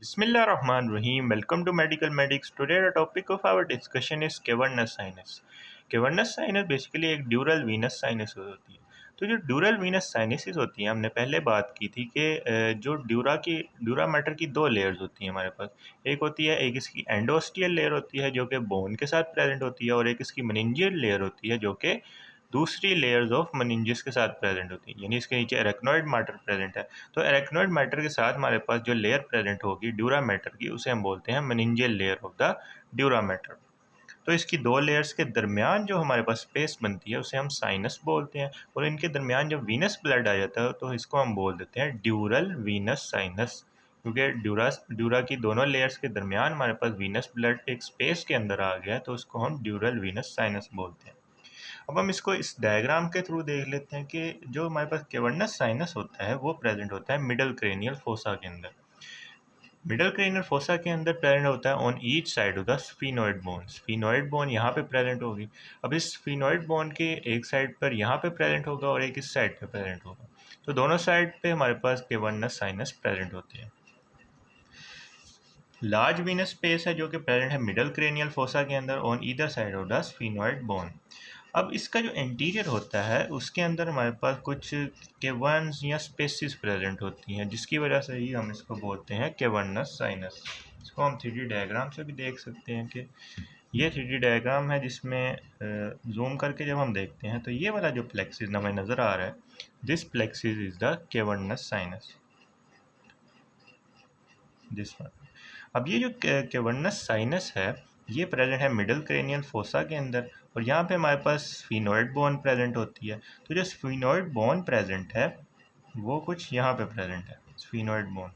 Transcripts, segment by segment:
Bismillahirrahmanirrahim. Welcome to Medical Medics. Today the topic of our discussion is cavernous sinus. Cavernous sinus basically एक ड्यूरल Venus sinus होती है। तो जो ड्यूरल Venus sinuses होती है, हमने पहले बात की थी कि जो ड्यूरा मैटर की दो लेयर्स होती हैं हमारे पास। एक होती है, एक इसकी एंडोस्टियल लेयर होती है जो कि बोन के साथ प्रेजेंट होती है, और एक इसकी मेनिंजियल लेयर होती है जो कि दूसरी लेयर्स ऑफ मेनिंजिस के साथ प्रेजेंट होती है, यानी इसके नीचे एरेक्नोइड मैटर प्रेजेंट है। तो एरेक्नोइड मैटर के साथ हमारे पास जो लेयर प्रेजेंट होगी ड्यूरा मैटर की, उसे हम बोलते हैं meningeal layer of the dura mater. तो इसकी दो लेयर्स के दरमियान जो हमारे पास स्पेस बनती है उसे हम साइनस बोलते हैं, और इनके दरमियान जब वीनस ब्लड आ जाता है तो इसको हम बोल देते हैं ड्यूरल वीनस साइनस, क्योंकि ड्यूरा की दोनों लेयर्स के दरमियान हमारे पास वीनस ब्लड एक स्पेस के अंदर आ गया है, तो उसको हम ड्यूरल वीनस साइनस बोलते हैं। अब हम इसको इस डायग्राम के थ्रू देख लेते हैं कि जो हमारे पास कैवर्नस साइनस होता है वो प्रेजेंट होता है मिडल क्रेनियल फोसा के अंदर। मिडल क्रेनियल फोसा के अंदर प्रेजेंट होता है on each side of the sphenoid bone. Sphenoid bone यहाँ पे प्रेजेंट होगी। अब इस स्फीनोइड बोन के एक साइड पर यहाँ पे प्रेजेंट होगा और एक इस साइड पे प्रेजेंट होगा। तो दोनों साइड पे हमारे पास कैवर्नस साइनस प्रेजेंट होते हैं। लार्ज वीनस स्पेस है जो कि प्रेजेंट है मिडल क्रेनियल फोसा के अंदर on either side of the sphenoid bone. अब इसका जो इंटीरियर होता है उसके अंदर हमारे पास कुछ केवर्न्स या स्पेसिस प्रेजेंट होती हैं, जिसकी वजह से ही हम इसको बोलते हैं केवर्नस साइनस। इसको हम 3D डायग्राम से भी देख सकते हैं कि ये 3D डायग्राम है, जिसमें जूम करके जब हम देखते हैं तो ये वाला जो प्लेक्सिस हमें नज़र आ रहा है, this plexus is the cavernous sinus, this one. अब ये जो कैवर्नस साइनस है ये प्रेजेंट है मिडल क्रेनियल फोसा के अंदर, और यहाँ पे हमारे पास स्फीनोइड बोन प्रेजेंट होती है। तो जो स्फीनोइड बोन प्रेजेंट है वो कुछ यहाँ पे प्रेजेंट है, स्फीनोइड बोन।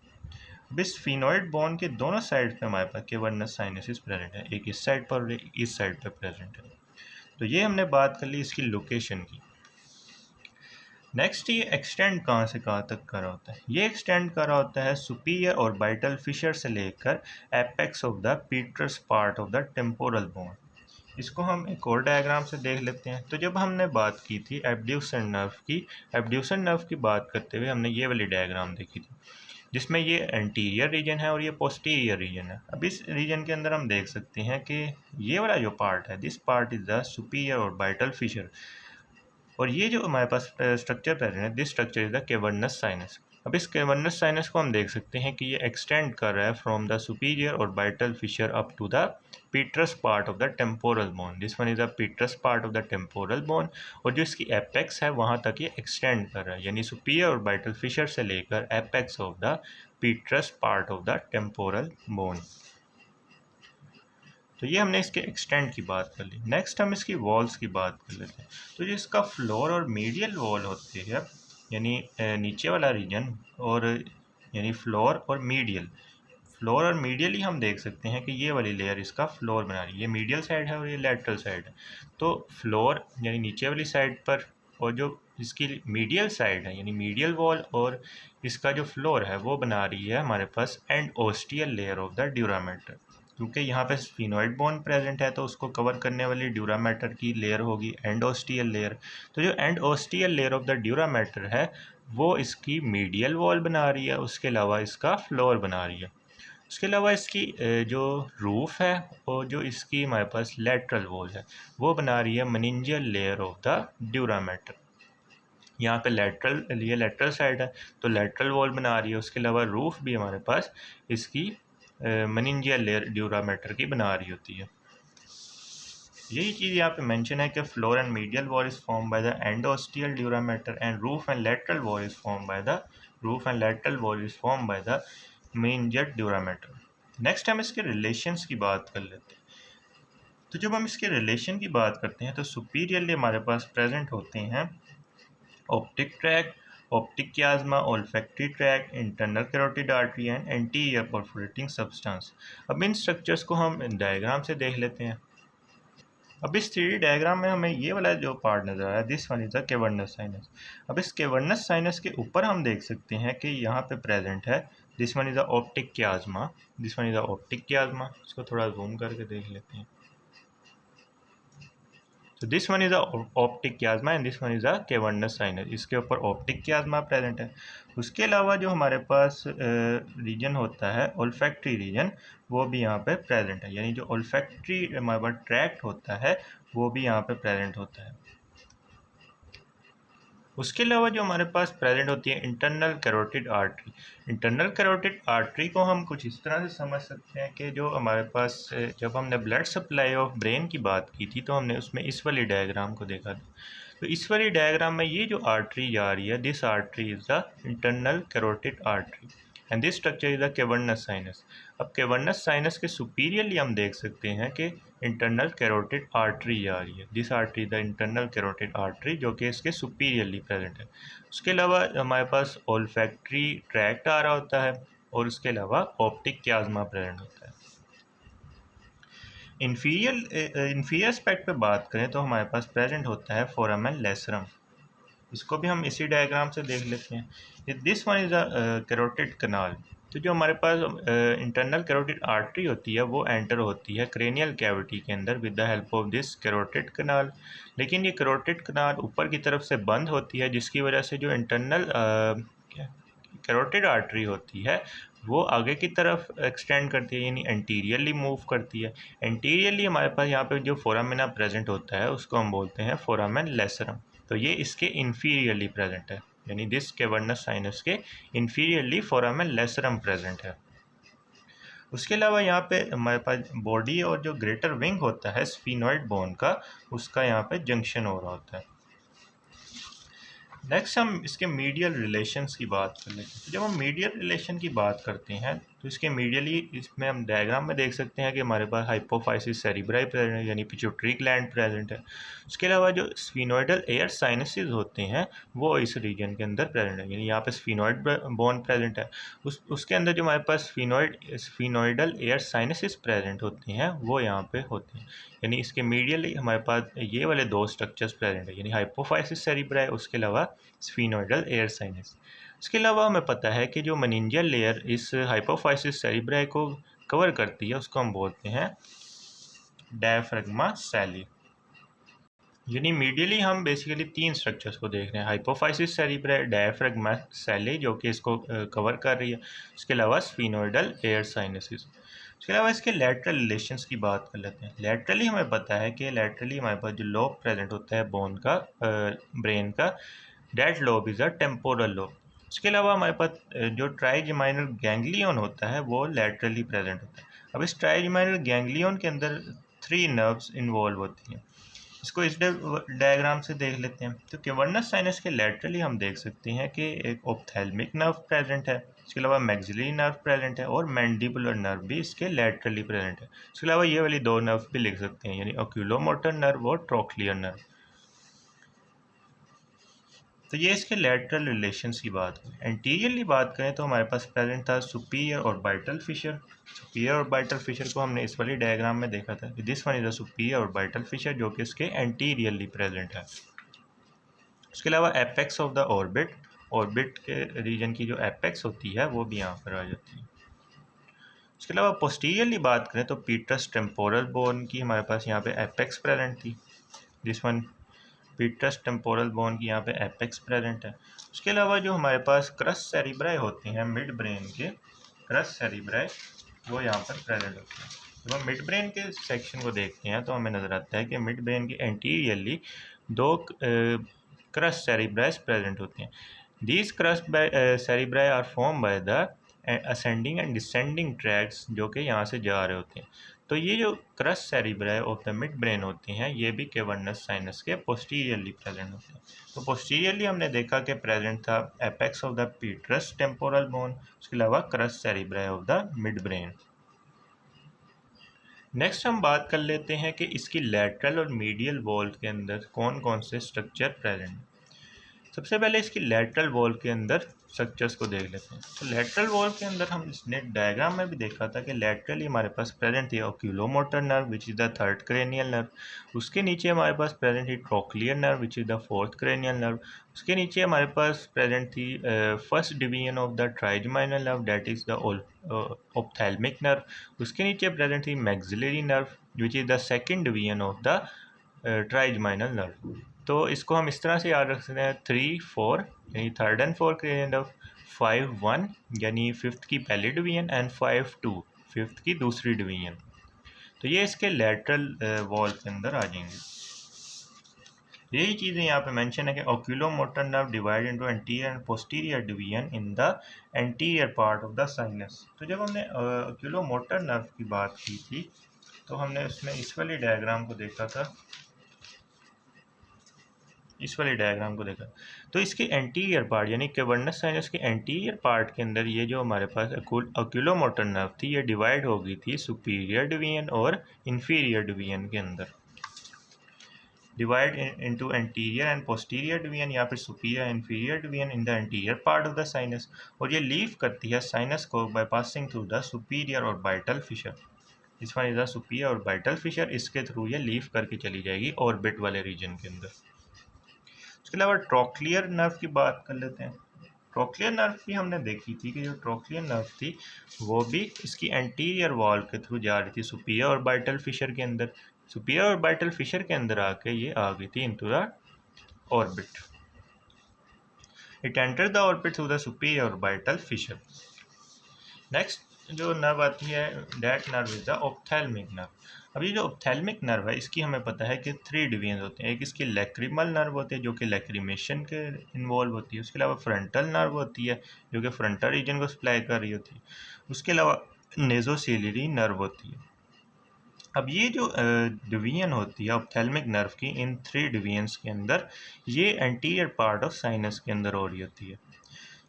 अब इस स्फीनोइड बोन के दोनों साइड पे हमारे पास कैवर्नस साइनसिस प्रेजेंट है, एक इस साइड पर और एक इस साइड पे प्रेजेंट है। तो ये हमने बात कर ली इसकी लोकेशन की। नेक्स्ट, ये एक्सटेंड कहाँ से कहाँ तक कर रहा होता है? ये एक्सटेंड कर रहा होता है सुपीरियर और बाइटल फिशर से लेकर apex of the Peters part of the temporal bone. इसको हम एक और डायग्राम से देख लेते हैं। तो जब हमने बात की थी एब्ड्यूसन नर्व की, एब्ड्यूसन नर्व की बात करते हुए हमने ये वाली डायग्राम देखी थी, जिसमें ये एंटीरियर रीजन है और ये पोस्टीरियर रीजन है। अब इस रीजन के अंदर हम देख सकते हैं कि ये वाला जो पार्ट है, this part is the superior orbital Fisher, और ये जो हमारे पास स्ट्रक्चर प्रेजेंट है, this structure is the cavernous sinus. अब इस कैवर्नस साइनस को हम देख सकते हैं कि ये एक्सटेंड कर रहा है from the superior orbital fissure up to the petrous part of the temporal bone. This one is the petrous part of the temporal bone, और जो इसकी एपेक्स है वहाँ तक ये एक्सटेंड कर रहा है, यानी सुपीरियर और बाइटल फिशर से लेकर apex of the petrous part of the temporal bone. तो ये हमने इसके एक्सटेंड की बात कर ली। नेक्स्ट हम इसकी वॉल्स की बात कर लेते हैं। तो जो इसका फ्लोर और मीडियल वॉल होती है, यानी नीचे वाला रीजन, और यानी फ्लोर और मीडियल, फ्लोर और मीडियल ही हम देख सकते हैं कि ये वाली लेयर इसका फ्लोर बना रही है। ये मीडियल साइड है और ये लेटरल साइड है। तो फ्लोर यानी नीचे वाली साइड पर, और जो इसकी मीडियल साइड है यानी मीडियल वॉल, और इसका जो फ्लोर है वो बना रही है हमारे पास endosteal layer of the dura mater. क्योंकि यहाँ पे स्फीनोइड बोन प्रेजेंट है तो उसको कवर करने वाली ड्यूरामेटर की लेयर होगी एंडोस्टियल लेयर। तो जो एंडोस्टियल लेयर ऑफ द ड्यूरामेटर है वो इसकी मीडियल वॉल बना रही है, उसके अलावा इसका फ्लोर बना रही है। उसके अलावा इसकी जो रूफ है और जो इसकी हमारे पास लेटरल वॉल है वो बना रही है meningeal layer of the dura mater. यहाँ पे ये लेटरल साइड है तो लेटरल वॉल बना रही है, उसके अलावा रूफ भी हमारे पास इसकी मेनिंजियल लेयर ड्यूरामेटर की बना रही होती है। यही चीज़ यहाँ पे मेंशन है कि floor and medial wall is form by the endosteal dura mater and roof and lateral wall is form by the meningeal dura mater. Next हम इसके रिलेशंस की बात कर लेते हैं। तो जब हम इसके रिलेशन की बात करते हैं तो सुपीरियरली हमारे पास प्रेजेंट होते हैं optic tract, optic chiasma, olfactory tract, internal carotid artery and anterior perforating substance. अब इन स्ट्रक्चर्स को हम डायग्राम से देख लेते हैं। अब इस 3D डायग्राम में हमें ये वाला जो पार्ट नज़र आ रहा है, this one is the cavernous sinus. अब इस कैवर्नस साइनस के ऊपर हम देख सकते हैं कि यहाँ पे प्रेजेंट है this one is the optic chiasma, this one is the optic chiasma. इसको थोड़ा जूम करके देख लेते हैं। तो this one is a optic chiasma and this one is a cavernous sinus. इसके ऊपर ऑप्टिक कियाज्मा प्रेजेंट है। उसके अलावा जो हमारे पास रीजन होता है ओल्फैक्टरी रीजन, वो भी यहाँ पे प्रेजेंट है, यानी जो ओल्फैक्टरी हमारे पास ट्रैक्ट होता है वो भी यहाँ पे प्रेजेंट होता है। उसके अलावा जो हमारे पास प्रेजेंट होती है internal carotid artery. Internal carotid artery को हम कुछ इस तरह से समझ सकते हैं कि जो हमारे पास जब हमने ब्लड सप्लाई ऑफ ब्रेन की बात की थी तो हमने उसमें इस वाली डायग्राम को देखा था। तो इस वाली डायग्राम में ये जो आर्टरी जा रही है, this artery is the internal carotid artery and this structure is the cavernous sinus. अब कैवर्नस साइनस के सुपीरियरली हम देख सकते हैं कि इंटरनल कैरोटिड आर्टरी जा रही है। This artery the internal carotid artery, जो कि इसके सुपीरियरली प्रेजेंट है। उसके अलावा हमारे पास ओल्फैक्टरी ट्रैक्ट आ रहा होता है और उसके अलावा ऑप्टिक कियाज्मा प्रेजेंट होता है। इन्फीरियर एस्पेक्ट पे बात करें तो हमारे पास प्रेजेंट होता है फोरामेन लेसरम। इसको भी हम इसी डायग्राम से देख लेते हैं। This one is a carotid canal. तो जो हमारे पास इंटरनल कैरोटिड आर्टरी होती है वो एंटर होती है क्रेनियल कैविटी के अंदर with the help of this carotid canal. लेकिन ये कैरोटिड कनाल ऊपर की तरफ से बंद होती है, जिसकी वजह से जो इंटरनल कैरोटिड आर्टरी होती है वो आगे की तरफ एक्सटेंड करती है, यानी एंटीरियरली मूव करती है। एंटीरियरली हमारे पास यहाँ पे जो फोरामिना प्रेजेंट होता है उसको हम बोलते हैं फोरामेन लेसरम। तो ये इसके इन्फीरियरली प्रेजेंट है, यानी दिस कैवर्नस साइनस के इन्फीरियरली फोरामेन लेसरम प्रेजेंट है। उसके अलावा यहाँ पे हमारे पास बॉडी और जो ग्रेटर विंग होता है स्फीनोइड बोन का, उसका यहाँ पे जंक्शन हो रहा होता है। नेक्स्ट हम इसके मीडियल रिलेशंस की बात कर लेते हैं। जब हम मीडियल रिलेशन की बात करते हैं तो इसके मीडियली इसमें हम डायग्राम में देख सकते हैं कि हमारे पास हाइपोफाइसिस सेरिब्राई प्रेजेंट है, यानी पिट्यूटरी ग्लैंड प्रेजेंट है। उसके अलावा जो स्फीनोइडल एयर साइनसेस होते हैं वो इस रीजन के अंदर प्रेजेंट है, यानी यहाँ पे स्फीनोइड बोन प्रेजेंट है। उसके अंदर जो हमारे पास स्फीनोइडल एयर साइनसेस प्रेजेंट होते हैं वो यहाँ पे होते हैं, यानी इसके मीडियली हमारे पास ये वाले दो स्ट्रक्चर्स प्रेजेंट है, यानी हाइपोफाइसिस सेरिब्राई, उसके अलावा स्फीनोइडल एयर साइनस। इसके अलावा हमें पता है कि जो मेनिंजियल लेयर इस हाइपोफाइसिस सेरिब्राई को कवर करती है उसको हम बोलते हैं डायफ्राग्मा सैली। यानी मीडियली हम बेसिकली तीन स्ट्रक्चर्स को देख रहे हैं, हाइपोफाइसिस सेरिब्राई, डायफ्राग्मा सैली जो कि इसको कवर कर रही है, उसके अलावा स्फीनोइडल एयर साइनसिस। उसके अलावा इसके लैटरल रिलेशंस की बात कर लेते हैं। लैटरली हमें पता है कि लैटरली हमारे पास जो लोब प्रेजेंट होता है बोन का, ब्रेन का, that lobe is a temporal lobe. उसके अलावा हमारे पास जो ट्राइजेमाइनल गैंग्लियन होता है वो लैटरली प्रेजेंट होता है। अब इस ट्राइजेमाइनल गैंग्लियन के अंदर 3 नर्व्स इन्वॉल्व होती हैं। इसको इस डायग्राम से देख लेते हैं। तो कैवर्नस साइनस के लैटरली हम देख सकते हैं कि एक ऑप्थेल्मिक नर्व प्रेजेंट है, इसके अलावा मैक्सिलरी नर्व प्रेजेंट है और मैंडिबुलर नर्व भी इसके लैटरली प्रेजेंट है। इसके अलावा ये वाली दो नर्व भी लिख सकते हैं, यानी ऑक्यूलोमोटर नर्व और ट्रोक्लियर नर्व। तो ये इसके लैटरल रिलेशंस की बात है। एंटीरियरली बात करें तो हमारे पास प्रेजेंट था superior orbital Fisher. Superior orbital Fisher को हमने इस वाली डायग्राम में देखा था। This one is a superior orbital Fisher जो कि इसके एंटीरियरली प्रेजेंट है। उसके अलावा apex of the orbit, orbit के रीजन की जो एपेक्स होती है वो भी यहाँ पर आ जाती है। उसके अलावा पोस्टीरियरली बात करें तो पीटरस टेम्पोरल बोन की हमारे पास यहाँ पे एपेक्स प्रेजेंट थी। This one Peters temporal bone की यहाँ पे एपेक्स प्रेजेंट है। उसके अलावा जो हमारे पास क्रस सेरिब्राई होते हैं मिड ब्रेन के, क्रस सेरिब्राई वो यहाँ पर प्रेजेंट होते हैं। जब हम मिड ब्रेन के सेक्शन को देखते हैं तो हमें नज़र आता है कि मिड ब्रेन के एंटीरियरली दो क्रस सेरिब्राइज प्रेजेंट होते हैं। These crus cerebri are form by the ascending and descending tracts जो कि यहाँ से जा रहे होते हैं। तो ये जो cross cerebri of the mid brain होते हैं ये भी कैवर्नस साइनस के पोस्टीरियरली प्रेजेंट होते हैं। तो पोस्टीरियरली हमने देखा कि प्रेजेंट था apex of the Peters temporal bone, उसके अलावा cross cerebri of the mid brain. Next हम बात कर लेते हैं कि इसकी लैटरल और मीडियल वॉल के अंदर कौन कौन से स्ट्रक्चर प्रेजेंट हैं। सबसे पहले इसकी लैटरल वॉल के अंदर स्ट्रक्चर्स को देख लेते हैं। तो लैटरल वॉल के अंदर हम इसने डायग्राम में भी देखा था कि लैटरली हमारे पास प्रेजेंट थी oculomotor nerve which is the third cranial nerve. उसके नीचे हमारे पास प्रेजेंट थी trochlear nerve which is the fourth cranial nerve. उसके नीचे हमारे पास प्रेजेंट थी first division of the trigeminal nerve that is the ophthalmic nerve. उसके नीचे प्रेजेंट थी maxillary nerve which is the second division of the trigeminal nerve. तो इसको हम इस तरह से याद रख सकते हैं 3 4 यानी थर्ड एंड फोर्थ के एंड ऑफ, 5 1 यानी फिफ्थ की पहली डिवीजन एंड 5 2 फिफ्थ की दूसरी डिवीजन। तो ये इसके लेटरल वॉल के अंदर आ जाएंगे। यही चीज़ें यहाँ पे मेंशन है कि oculomotor nerve divide into anterior and posterior division in the anterior part of the sinus. तो जब हमने ओक्यूलोमोटर नर्व की बात की थी तो हमने उसमें इस वाली डायग्राम को देखा था, इस वाले डायग्राम को देखा। तो इसके एंटीरियर पार्ट यानी कैवर्नस साइनस के एंटीरियर पार्ट के अंदर ये जो हमारे पास ओक्यूलोमोटर नर्व थी ये डिवाइड हो गई थी सुपीरियर डिवीजन और इंफीरियर डिवीजन के अंदर। Divide into anterior and posterior division या फिर superior inferior division in the anterior part of the sinus. और ये लीव करती है साइनस को bye passing through the superior orbital Fisher. इस one is the superior orbital Fisher, इसके through ये लीव करके चली जाएगी ऑर्बिट वाले रीजन के अंदर। उसके अलावा ट्रोक्लियर नर्व की बात कर लेते हैं। ट्रोक्लियर नर्व भी हमने देखी थी कि जो ट्रोक्लियर नर्व थी वो भी इसकी एंटीरियर वॉल के थ्रू जा रही थी सुपीरियर और बाइटल फिशर के अंदर। सुपीरियर और बाइटल फिशर के अंदर आके ये आ गई थी into the orbit. It enter the orbit through the superior orbital Fisher. Next जो नर्व आती है that nerve is the ophthalmic nerve. अब ये जो ऑप्थेल्मिक नर्व है इसकी हमें पता है कि 3 डिवीजन होते हैं। एक इसकी लैक्रिमल नर्व होती है जो कि लैक्रिमेशन के इन्वॉल्व होती है। उसके अलावा फ्रंटल नर्व होती है जो कि फ्रंटल रीजन को सप्लाई कर रही होती है। उसके अलावा नेजोसिलरी नर्व होती है। अब ये जो डिवीजन होती है ऑप्थेल्मिक नर्व की इन 3 डिवीजन्स के अंदर ये एंटीरियर पार्ट ऑफ साइनस के अंदर हो रही होती है।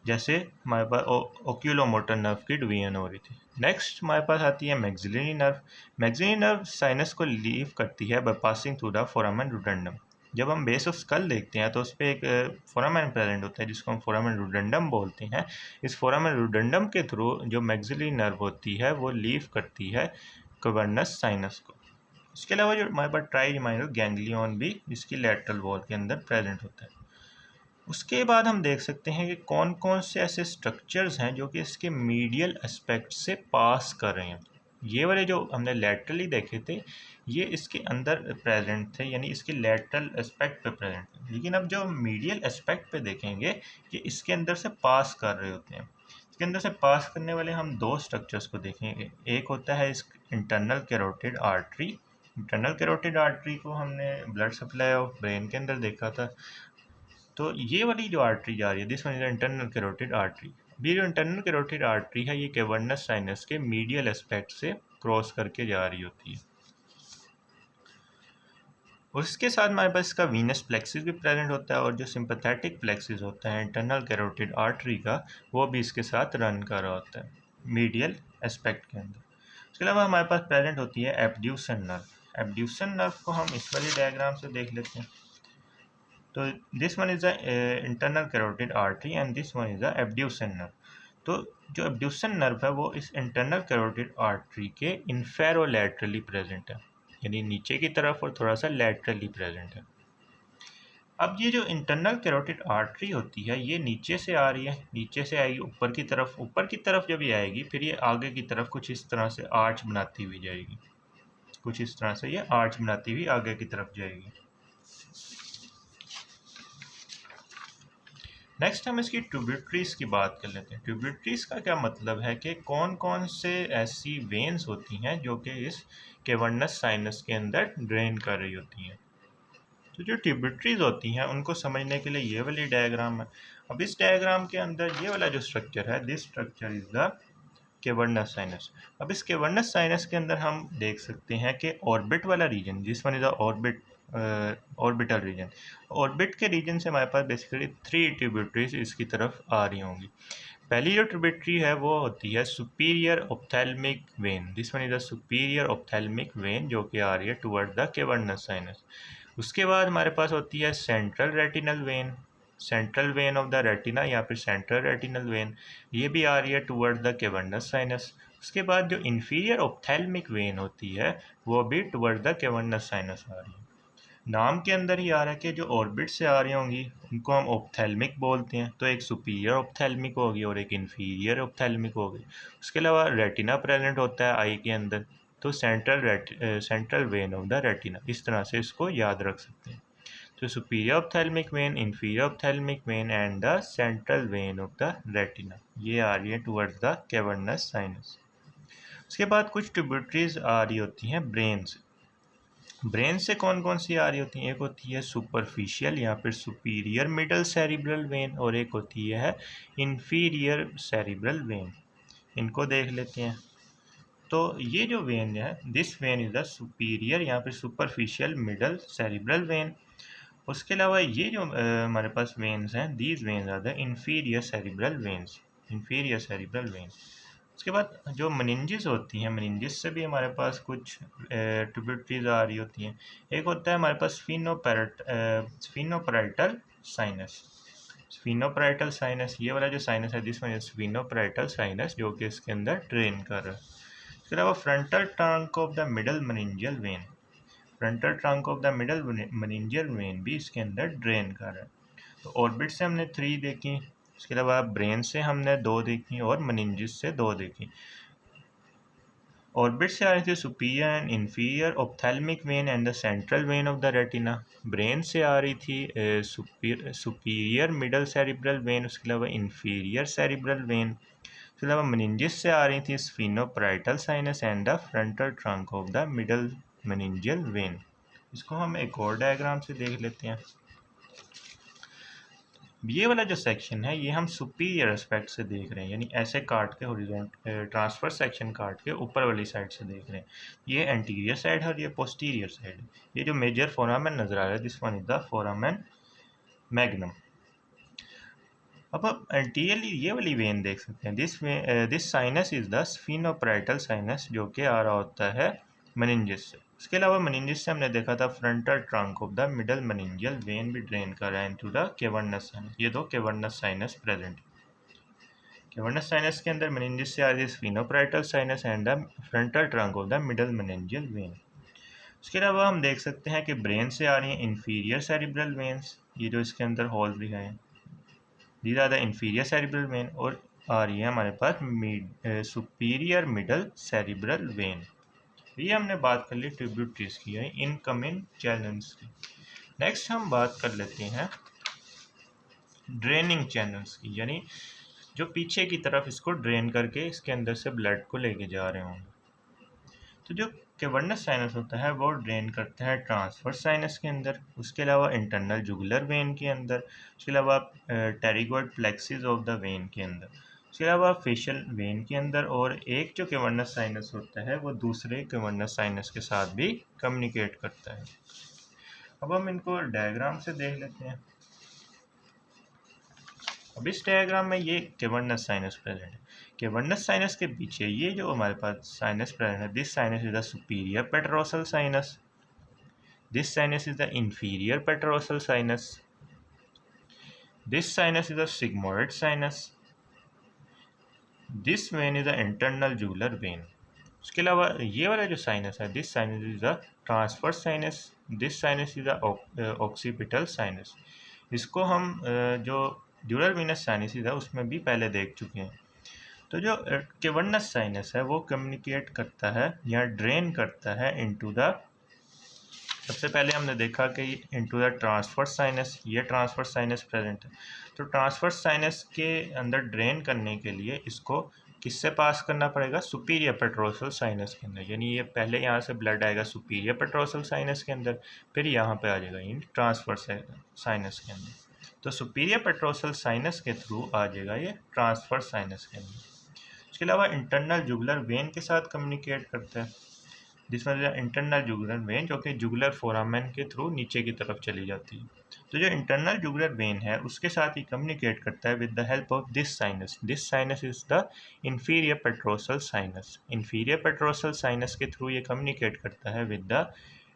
जैसे हमारे पास ओक्यूलोमोटर नर्व की डिवीजन हो रही थी। नेक्स्ट हमारे पास आती है maxillary nerve. Maxillary nerve sinus को लीव करती है by passing through the foramen rotundum. जब हम बेस ऑफ स्कल देखते हैं तो उस पर एक फोरामेन प्रेजेंट होता है जिसको हम फोरामेन रुडेंडम बोलते हैं। इस फोरामेन रुडेंडम के थ्रू जो मैक्सिलरी नर्व होती है वो लीव करती है कैवर्नस साइनस को। इसके अलावा जो हमारे पास ट्राइजेमिनल गैंग्लियन भी इसकी लैटरल वॉल के अंदर प्रेजेंट होता है। उसके बाद हम देख सकते हैं कि कौन कौन से ऐसे स्ट्रक्चर्स हैं जो कि इसके मीडियल एस्पेक्ट से पास कर रहे हैं। ये वाले जो हमने लैटरली देखे थे ये इसके अंदर प्रेजेंट थे यानी इसके लैटरल एस्पेक्ट पे प्रेजेंट थे। लेकिन अब जो मीडियल एस्पेक्ट पे देखेंगे ये इसके अंदर से पास कर रहे होते हैं। इसके अंदर से पास करने वाले हम 2 स्ट्रक्चर्स को देखेंगे। एक होता है इस internal carotid artery. Internal carotid artery को हमने ब्लड सप्लाई ऑफ ब्रेन के अंदर देखा था। तो ये वाली जो आर्टरी जा रही है this one is internal carotid artery. ये जो इंटरनल कैरोटिड आर्टरी है ये कैवर्नस साइनस के मीडियल एस्पेक्ट से क्रॉस करके जा रही होती है। और इसके साथ हमारे पास इसका वीनस प्लेक्सिस भी प्रेजेंट होता है और जो सिंपैथेटिक प्लेक्सिस होता है इंटरनल कैरोटिड आर्टरी का वो भी इसके साथ रन कर रहा होता है मीडियल एस्पेक्ट के अंदर। उसके अलावा हमारे पास प्रेजेंट होती है एब्ड्यूसन नर्व। एब्ड्यूसन नर्व को हम इस वाली डायग्राम से देख लेते हैं। तो this one is the internal carotid artery and this one is the abducens nerve. तो जो एब्ड्यूसन नर्व है वो इस इंटरनल कैरोटिड आर्टरी के इन्फेरोलैटरली प्रेजेंट है यानी नीचे की तरफ और थोड़ा सा लैटरली प्रेजेंट है। अब ये जो इंटरनल कैरोटिड आर्टरी होती है ये नीचे से आ रही है, नीचे से आएगी ऊपर की तरफ। ऊपर की तरफ जब ये आएगी फिर ये आगे की तरफ कुछ इस तरह से आर्च बनाती हुई जाएगी। कुछ इस तरह से ये आर्च बनाती हुई आगे की तरफ जाएगी। नेक्स्ट हम इसकी ट्यूबिट्रीज की बात कर लेते हैं। ट्यूबिट्रीज का क्या मतलब है कि कौन कौन से ऐसी वेन्स होती हैं जो कि इस कैवर्नस साइनस के अंदर ड्रेन कर रही होती हैं। तो जो ट्यूबिट्रीज होती हैं उनको समझने के लिए ये वाली डायग्राम है। अब इस डायग्राम के अंदर ये वाला जो स्ट्रक्चर है this structure is the cavernous sinus. अब इस कैवर्नस साइनस के अंदर हम देख सकते हैं कि ऑर्बिट वाला रीजन जिस one is the orbit orbital region. Orbit के रीजन से हमारे पास बेसिकली 3 ट्यूबिट्रीज इसकी तरफ आ रही होंगी। पहली जो ट्यूबिट्री है वो होती है superior ophthalmic when. This one is the superior ophthalmic when जो कि आ रही है टुवर्ड द कैवर्नस साइनस। उसके बाद हमारे पास होती है central retinal vein. Central vein of the retina या फिर सेंट्रल रेटिनल वेन ये भी आ रही है टुवर्ड द कैवर्नस साइनस। उसके बाद जो इन्फीरियर ऑप्थेल्मिक वेन होती है वो भी टुवर्ड द कैवर्नस साइनस आ रही है। नाम के अंदर ही आ रहा है कि जो ऑर्बिट से आ रही होंगी उनको हम ऑप्थेल्मिक बोलते हैं। तो एक सुपीरियर ऑप्थेल्मिक होगी और एक इन्फीरियर ऑप्थेल्मिक होगी। उसके अलावा रेटिना प्रेजेंट होता है आई के अंदर। तो central vein of the retina, इस तरह से इसको याद रख सकते हैं। तो superior ophthalmic when, inferior ophthalmic when and the central vein of the retina, ये आ रही है टुवर्ड्स द कैवर्नस साइनस। उसके बाद कुछ ट्रिब्यूटरीज आ रही होती हैं ब्रेन से। ब्रेन से कौन कौन सी आ रही होती हैं? एक होती है सुपरफिशियल या फिर सुपीरियर मिडल सेरिब्रल वेन, और एक होती है इंफीरियर सेरिब्रल वेन। इनको देख लेते हैं। तो ये जो वेन है, this when is the superior या फिर सुपरफिशियल मिडल सेरिब्रल वेन। उसके अलावा ये जो हमारे पास वेन्स हैं, these veins are the inferior cerebral veins, inferior cerebral vein. उसके बाद जो मेनिंजेस होती हैं, मेनिंजेस से भी हमारे पास कुछ ट्रिब्यूटरीज आ रही होती हैं। एक होता है हमारे पास स्फीनोपैराइटल साइनस। स्फीनोपैराइटल साइनस, ये वाला जो साइनस है, दिस वन इज स्फीनोपैराइटल साइनस, जो कि इसके अंदर ड्रेन कर रहा है। इसके अलावा frontal trunk of the middle meningeal when, frontal trunk of the middle meningeal vein भी इसके अंदर ड्रेन कर रहा है। तो ऑर्बिट से हमने 3 देखी, इसके अलावा ब्रेन से हमने 2 देखी और मेनिंजिस से 2 देखी। ऑर्बिट से आ रही थी superior and inferior ophthalmic when and the central vein of the retina. Brain से आ रही थी सुपीरियर मिडल सेरिब्रल वेन, उसके अलावा इंफीरियर सेरिब्रल वेन। इसके अलावा मेनिंजिस से आ रही थी sphenoparietal sinus and the frontal trunk of the middle meningeal vein. इसको हम एक और डायग्राम से देख लेते हैं। ये वाला जो सेक्शन है, ये हम सुपीरियर एस्पेक्ट से देख रहे हैं, यानी ऐसे काट के हॉरिजॉन्टल ट्रांसफर सेक्शन काट के ऊपर वाली साइड से देख रहे हैं। ये एंटीरियर साइड है और ये पोस्टीरियर साइड है। ये जो मेजर फोरामेन नजर आ रहा है, this one is the foramen magnum. अब आप एंटीरियरली ये वाली वेन देख सकते हैं, this sinus is the sphenoparietal sinus, जो कि आ रहा होता है मेनिंजिस से। इसके अलावा मेनिंजिस से हमने देखा था frontal trunk of the middle meningeal vein भी ड्रेन कर रहा है इनटू द कैवर्नस साइनस। ये दो cavernous sinus present. Cavernous sinus के अंदर मेनिंजिस से आ रही है sphenoparietal sinus and the frontal trunk of the middle meningeal vein. उसके अलावा हम देख सकते हैं कि ब्रेन से आ रही है इंफीरियर सेरिब्रल वेन्स, ये जो इसके अंदर होल दिखाए हैं, these are the inferior cerebral vein, और आ रही है हमारे पास सुपीरियर मिडल सेरिब्रल वेन। ये हमने बात कर ली ट्रिब्यूटरीज की, इनकमिंग चैनल्स की। नेक्स्ट हम बात कर लेते हैं ड्रेनिंग चैनल्स की, यानी जो पीछे की तरफ इसको ड्रेन करके इसके अंदर से ब्लड को लेके जा रहे होंगे। तो जो कैवर्नस साइनस होता है वो ड्रेन करता है ट्रांसवर्स साइनस के अंदर, उसके अलावा इंटरनल जुगुलर वेन के अंदर, उसके अलावा pterygoid plexus of the when के अंदर, उसके अलावा फेशियल वेन के अंदर, और एक जो कैवर्नस साइनस होता है वो दूसरे कैवर्नस साइनस के साथ भी कम्युनिकेट करता है। अब हम इनको डायग्राम से देख लेते हैं। अब इस डायग्राम में ये कैवर्नस साइनस प्रेजेंट है। कैवर्नस साइनस के पीछे ये जो हमारे पास साइनस प्रेजेंट है, this sinus is the superior petrosal sinus, this sinus is the inferior petrosal sinus, this sinus is the sigmoid sinus, this when is the internal jugular vein. उसके अलावा ये वाला जो साइनस है, this sinus is the transverse sinus, this sinus is the occipital sinus. इसको हम जो ड्यूरल Venus sinus है उसमें भी पहले देख चुके हैं। तो जो कैवर्नस साइनस है वो कम्युनिकेट करता है या ड्रेन करता है इनटू द, सबसे पहले हमने देखा कि इनटू द ट्रांसवर्स साइनस, ये ट्रांसवर्स साइनस प्रेजेंट है। तो ट्रांसवर्स साइनस के अंदर ड्रेन करने के लिए इसको किससे पास करना पड़ेगा? सुपीरियर पेट्रोसल साइनस के अंदर, यानी ये पहले यहाँ से ब्लड आएगा सुपीरियर पेट्रोसल साइनस के अंदर, फिर यहाँ पे आ जाएगा इन ट्रांसवर्स साइनस के अंदर। तो सुपीरियर पेट्रोसल साइनस के थ्रू आ जाएगा ये ट्रांसवर्स साइनस के अंदर। इसके अलावा इंटरनल जुगुलर वेन के साथ कम्युनिकेट करता है, जिसमें इंटरनल जुगुलर वेन जो कि जुगुलर फोरामेन के थ्रू नीचे की तरफ चली जाती है। तो जो इंटरनल जुगुलर वेन है उसके साथ ही कम्युनिकेट करता है with the help of this sinus, this sinus is the inferior petrosal sinus. Inferior petrosal sinus के थ्रू ये कम्युनिकेट करता है with the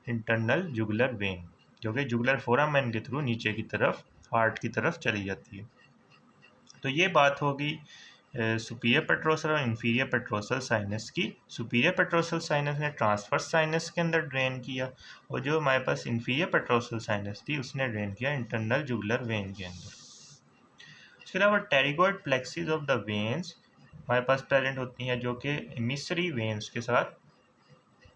internal jugular vein, जो कि जुगुलर फोरामेन के थ्रू नीचे की तरफ हार्ट की तरफ चली जाती है। तो ये बात होगी सुपीरियर पेट्रोसल और इंफीरियर पेट्रोसल साइनस की। सुपीरियर पेट्रोसल साइनस ने ट्रांसवर्स साइनस के अंदर ड्रेन किया, और जो हमारे पास इंफीरियर पेट्रोसल साइनस थी उसने ड्रेन किया इंटरनल जुगुलर वेन के अंदर। उसके अलावा pterygoid plexus of the veins हमारे पास प्रेजेंट होती हैं, जो कि मिसरी वेन्स के साथ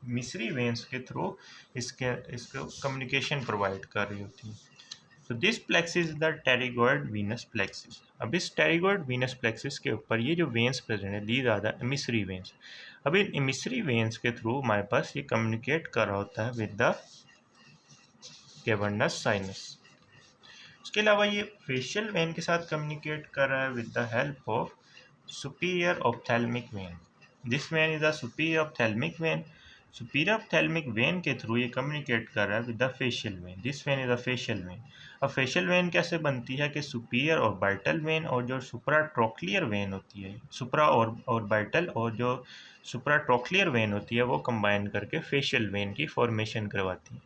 मिसरी वेन्स के थ्रू इसको कम्युनिकेशन प्रोवाइड कर रही होती है। तो this plexus is the pterygoid venous plexus. अब इस टेरिगॉइड वीनस प्लेक्सिस के ऊपर ये जो वेन्स प्रेजेंट है, these are the emissary veins. अब इन एमिसरी वेन्स के थ्रू हमारे पास ये कम्युनिकेट कर रहा होता है विद द कैवर्नस साइनस। उसके अलावा ये फेशियल वेन के साथ कम्युनिकेट कर रहा है with the help of superior ophthalmic when. This when is the superior ophthalmic when. Superior ophthalmic when के थ्रू ये कम्युनिकेट कर रहा है with the facial vein. This when is the facial vein. अब फेशियल वेन कैसे बनती है कि सुपीरियर और बाइटल वेन और जो सुप्राट्रोक्लियर वेन होती है, सुप्रा और बाइटल और जो सुप्राट्रोक्लियर वेन होती है वो कंबाइन करके फेशियल वेन की फॉर्मेशन करवाती है।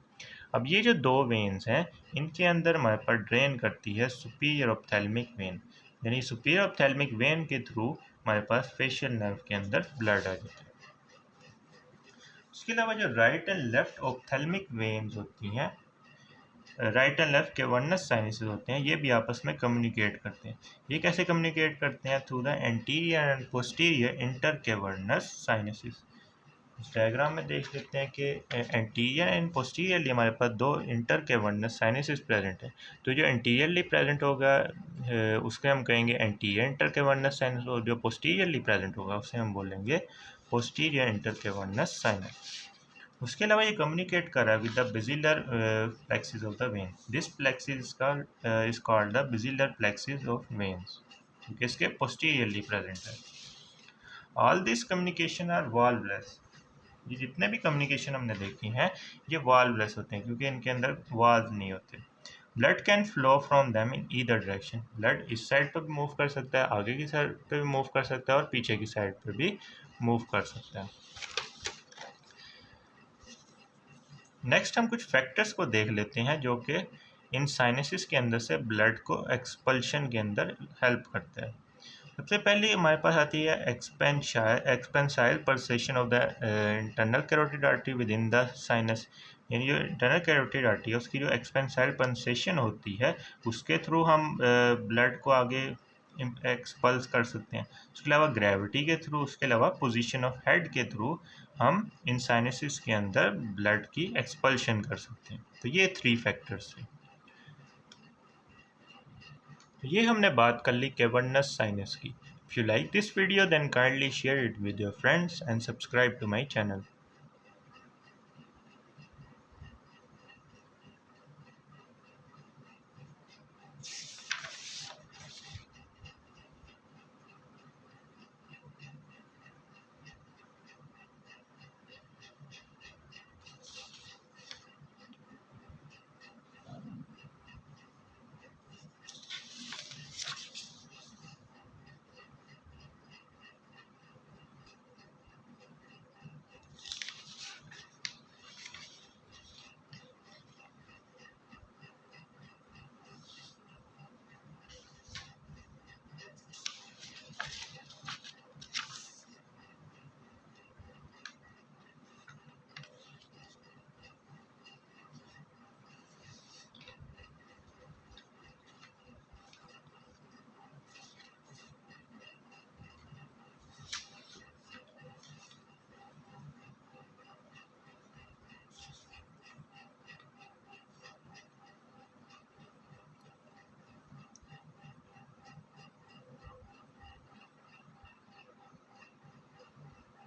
अब ये जो दो वेन्स हैं इनके अंदर हमारे पास ड्रेन करती है सुपीरियर ऑप्थेल्मिक वेन, यानी सुपीरियर ऑप्थेल्मिक वेन के थ्रू हमारे पास फेशियल नर्व के अंदर ब्लड आ जाता है। उसके अलावा जो right and left ophthalmic veins होती हैं, right and left cavernous sinuses होते हैं, ये भी आपस में कम्युनिकेट करते हैं। ये कैसे कम्युनिकेट करते हैं? Through the anterior and posterior inter cavernous sinuses. इस डायग्राम में देख लेते हैं कि एंटीरियर एंड पोस्टीरियरली हमारे पास दो इंटर कैवर्नस साइनसेस प्रेजेंट है। तो जो एंटीरियरली प्रेजेंट होगा उसके हम कहेंगे एंटीरियर इंटर कैवर्नस साइनस, और जो पोस्टीरियरली प्रेजेंट होगा उसे हम बोलेंगे पोस्टीरियर इंटर कैवर्नस साइनस। उसके अलावा ये कम्युनिकेट कर रहा है with the basilar plexus of the vein. This plexus is called the basilar plexus of veins, क्योंकि इसके पोस्टीरियरली प्रेजेंट है। All this communication are valveless. ये जितने भी कम्युनिकेशन हमने देखी हैं ये वाल्वलेस होते हैं, क्योंकि इनके अंदर वाल्व नहीं होते। Blood can flow from them in either direction. Blood इस साइड पर भी मूव कर सकता है, आगे की साइड पे भी मूव कर सकता है और पीछे की साइड पर भी मूव कर सकता है। नेक्स्ट हम कुछ फैक्टर्स को देख लेते हैं जो कि इन साइनसिस के अंदर से ब्लड को एक्सपल्शन के अंदर हेल्प करता है। सबसे पहले हमारे पास आती है expansile portion of the internal carotid artery within the sinus. यानी जो इंटरनल कैरोटिड आर्टरी है उसकी जो एक्सपेंसाइल परसेशन होती है उसके थ्रू हम ब्लड को आगे एक्सपल्स कर सकते हैं। उसके अलावा ग्रेविटी के थ्रू, उसके अलावा पोजीशन ऑफ हेड के थ्रू हम इन साइनसिस के अंदर ब्लड की एक्सपल्शन कर सकते हैं। तो ये 3 फैक्टर्स थे। तो ये हमने बात कर ली कैवर्नस साइनस की। If you like this video then kindly share it with your friends and subscribe to my channel.